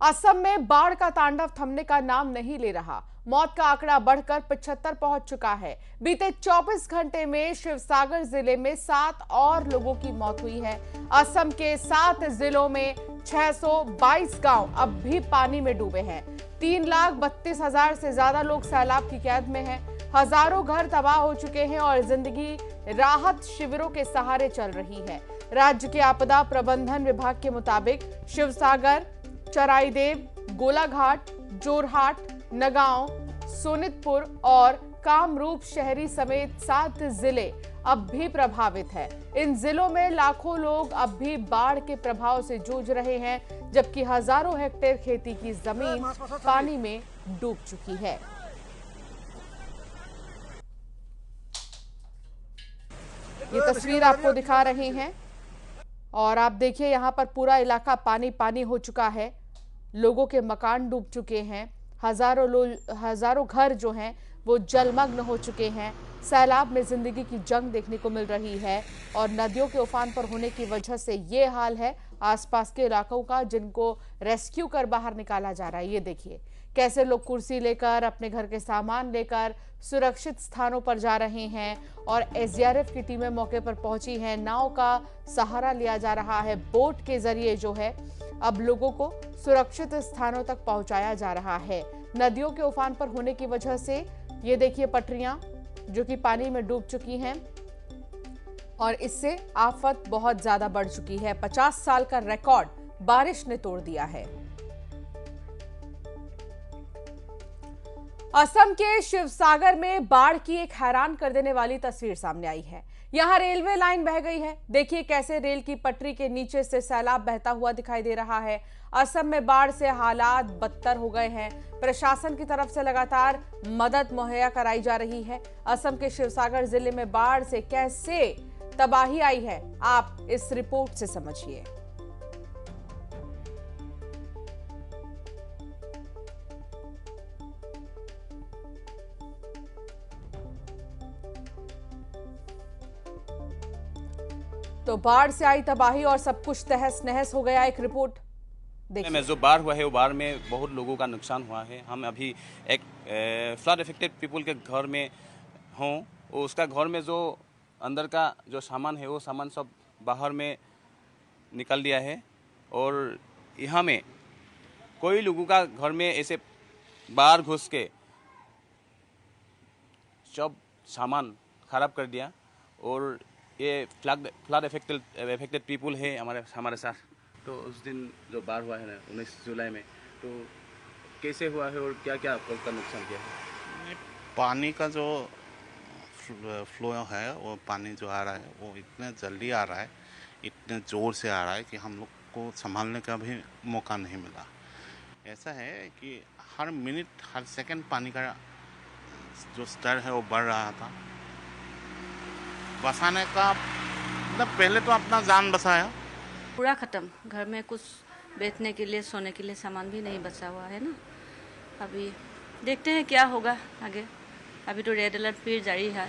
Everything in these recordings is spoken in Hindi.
असम में बाढ़ का तांडव थमने का नाम नहीं ले रहा। मौत का आंकड़ा बढ़कर 75 पहुंच चुका है। बीते 24 घंटे में शिवसागर जिले में 7 और लोगों की मौत हुई है। असम के 7 जिलों में 622 गांव अब भी पानी में डूबे हैं। 3,32,000 से ज्यादा लोग सैलाब की कैद में हैं। हजारों घर तबाह हो चुके हैं और जिंदगी राहत शिविरों के सहारे चल रही है। राज्य के आपदा प्रबंधन विभाग के मुताबिक शिवसागर, चराईदेव, गोलाघाट, जोरहाट, नगांव, सोनितपुर और कामरूप शहरी समेत 7 जिले अब भी प्रभावित हैं। इन जिलों में लाखों लोग अब भी बाढ़ के प्रभाव से जूझ रहे हैं, जबकि हजारों हेक्टेयर खेती की जमीन पानी में डूब चुकी है। ये तस्वीर आपको दिखा रहे हैं और आप देखिए यहाँ पर पूरा इलाका पानी पानी हो चुका है। लोगों के मकान डूब चुके हैं। हजारों घर जो हैं वो जलमग्न हो चुके हैं। सैलाब में जिंदगी की जंग देखने को मिल रही है और नदियों के उफान पर होने की वजह से ये हाल है आसपास के इलाकों का, जिनको रेस्क्यू कर बाहर निकाला जा रहा है। ये देखिए कैसे लोग कुर्सी लेकर, अपने घर के सामान लेकर सुरक्षित स्थानों पर जा रहे हैं और एसडीआरएफ की टीमें मौके पर पहुंची हैं। नाव का सहारा लिया जा रहा है। बोट के जरिए जो है अब लोगों को सुरक्षित स्थानों तक पहुंचाया जा रहा है। नदियों के उफान पर होने की वजह से ये देखिए पटरियां जो कि पानी में डूब चुकी हैं और इससे आफत बहुत ज्यादा बढ़ चुकी है। 50 साल का रिकॉर्ड बारिश ने तोड़ दिया है। असम के शिवसागर में बाढ़ की एक हैरान कर देने वाली तस्वीर सामने आई है। यहां रेलवे लाइन बह गई है। देखिए कैसे रेल की पटरी के नीचे से सैलाब बहता हुआ दिखाई दे रहा है। असम में बाढ़ से हालात बदतर हो गए हैं। प्रशासन की तरफ से लगातार मदद मुहैया कराई जा रही है। असम के शिवसागर जिले में बाढ़ से कैसे तबाही आई है, आप इस रिपोर्ट से समझिए। तो बाढ़ से आई तबाही और सब कुछ तहस नहस हो गया। एक रिपोर्ट में जो बाढ़ हुआ है वो बाढ़ में बहुत लोगों का नुकसान हुआ है। हम अभी एक फ्लड इफेक्टेड पीपल के घर में हूँ। उसका घर में जो अंदर का जो सामान है वो सामान सब बाहर में निकल दिया है और यहाँ में कोई लोगों का घर में ऐसे बाहर घुस के सब सामान खराब कर दिया। और ये फ्लड इफेक्टेड पीपल है हमारे साथ। तो उस दिन जो बाढ़ हुआ है ना 19 जुलाई में, तो कैसे हुआ है और क्या क्या का नुकसान किया है? पानी का जो फ्लो है, वो पानी जो आ रहा है वो इतने जल्दी आ रहा है, इतने ज़ोर से आ रहा है कि हम लोग को संभालने का भी मौका नहीं मिला। ऐसा है कि हर मिनट हर सेकंड पानी का जो स्तर है वो बढ़ रहा था। बचाने का मतलब पहले तो अपना जान बचाया, पूरा खत्म। घर में कुछ बेचने के लिए, सोने के लिए सामान भी नहीं बचा हुआ है ना। अभी देखते हैं क्या होगा आगे। अभी तो रेड अलर्ट फिर जारी है।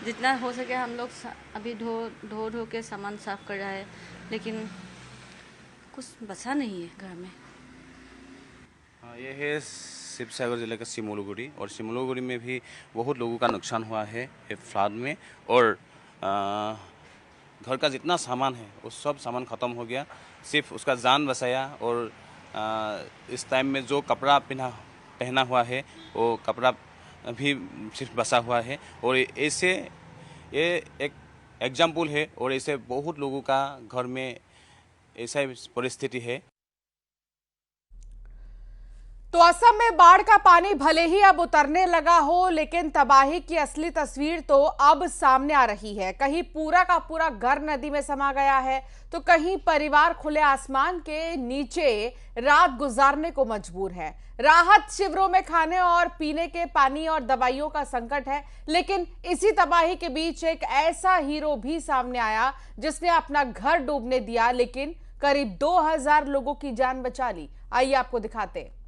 जितना हो सके हम लोग अभी ढो के सामान साफ कर रहा है, लेकिन कुछ बचा नहीं है घर में। हाँ, ये है शिवसागर जिले का सिमोलुगुड़ी और सिमोलुगुड़ी में भी बहुत लोगों का नुकसान हुआ है फ्लड में। और घर का जितना सामान है वो सब सामान ख़त्म हो गया। सिर्फ उसका जान बचाया। और इस टाइम में जो कपड़ा पहना हुआ है वो कपड़ा भी सिर्फ बचा हुआ है। और ऐसे ये एक एग्जाम्पल है और ऐसे बहुत लोगों का घर में ऐसा परिस्थिति है। तो असम में बाढ़ का पानी भले ही अब उतरने लगा हो, लेकिन तबाही की असली तस्वीर तो अब सामने आ रही है। कहीं पूरा का पूरा घर नदी में समा गया है, तो कहीं परिवार खुले आसमान के नीचे रात गुजारने को मजबूर है। राहत शिविरों में खाने और पीने के पानी और दवाइयों का संकट है। लेकिन इसी तबाही के बीच एक ऐसा हीरो भी सामने आया जिसने अपना घर डूबने दिया, लेकिन करीब 2000 लोगों की जान बचा ली। आइए आपको दिखाते हैं।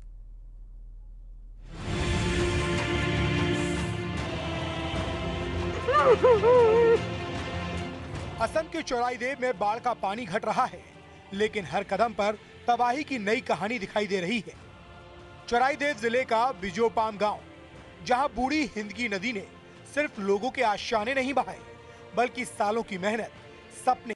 असम के चौराईदेव में बाढ़ का पानी घट रहा है, लेकिन हर कदम पर तबाही की नई कहानी दिखाई दे रही है। चराईदेव जिले का बिजोपाम गांव, जहां बूढ़ी हिंदकी नदी ने सिर्फ लोगों के आशाने नहीं बहाए, बल्कि सालों की मेहनत, सपने